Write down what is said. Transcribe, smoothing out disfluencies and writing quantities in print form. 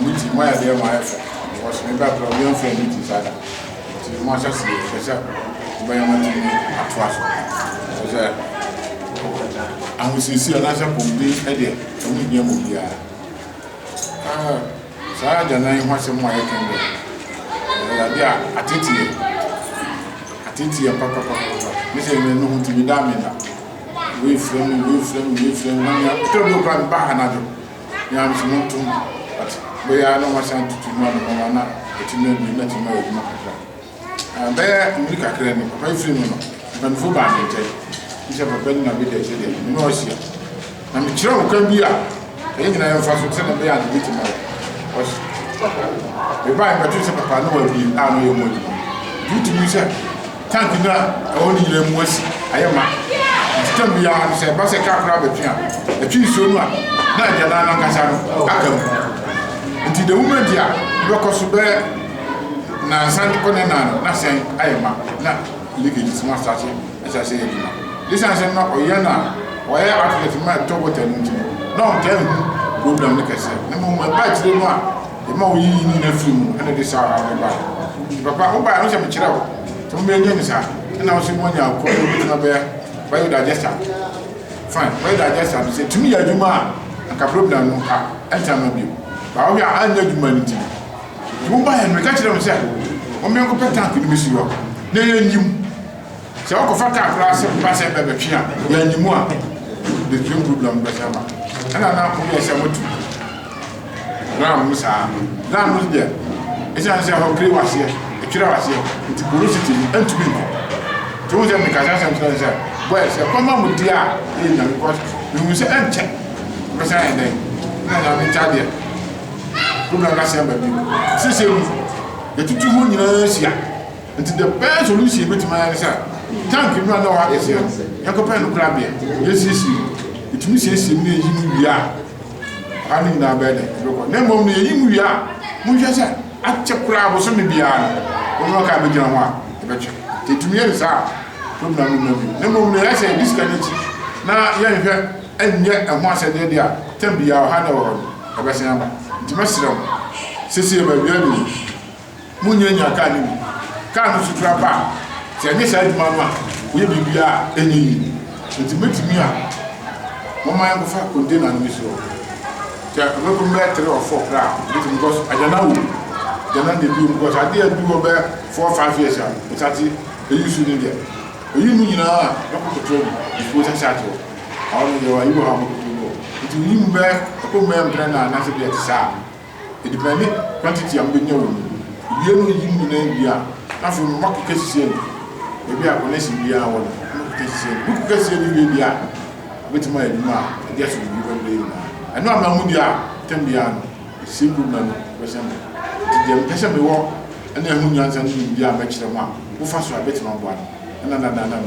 meeting my idea my effort. Was maybe a problem for meeting sada. To much as the by a man at twice. And we see another Pombi idea, and we near Mubia. Sarah and I want some more I can do. Yeah, at it, Papa. Mr. No to be damned. We frame, Total grand bar another. Yams not but we are no more sent to Mona, but you may be letting know. And there, Mika Crane, very few minutes, and for bandage. He's a bending a bit of it. You know, see. And the children can be up. I think I am fast to send a bear and beat him out. The buy but you said, Papa, no, will be out of your money. Due to me, sir. Thank you, only the most I am. Still beyond, say, Bassa Rabbit, the chief soon, not Janana Casano, Acum. Until the woman, dear, Rocco Suber, Nansan Conana, not saying I am not leaking his master, as I say. This answer not Oyana, or I have my Togo telling you. No, tell me, problem, like I said. The moment I the more we need a few, and it is our Papa, who buy a child. To me, and I was in 1 year, by digester. Fine, by digester, say to me, I do man, and can problem no car, and tell me. But we are under humanity. You won't buy and catch them, sir. Or me, go back to Miss York. They knew. So I'll go for car class and pass it by the piano. Then you want the dream problem, and I now put myself to Ram Musa. Ram was there. It's not how great was here. The killer was here. It's curiosity and to be. Don't tell me, because I said, well, so come on with dear, because you will say, and check. Because I am then. I'm in Tadia. Come on, last year, baby. Sister, the 2 years here. Until the best solution with my answer. Thank you, no, what is here. Yacopan Crabbe. Yes, yes, it means yes, you are. I mean, now, better. Name of me, you are. Muja, I check crab or something beyond. We're not coming down. To me, it's our problem. No more, I say this kind of now, young and yet, and once a day, 10 be our hand over a vessel. To Messer, Cecilia, baby, Munya Academy. Can't you trap out? Say, this side, Mamma, will be any. It's me. Mamma, I'm for container and miss you. Welcome back 3 or 4 crowd because I don't know. Then they do because I did do about 4 or 5 years. It's actually they used to do that. You mean, you know, it was a shadow. All of you are you have to do. It will even back a poor man, and that's a bit sad. It depends quantity of the new. You know, you know, after mock cases, maybe I will listen to our cases. You with my demand, just will be very I know I'm a 10 beyond simple man, for example. The impression we walk and then who yans and you are much the one who fast a better one and another.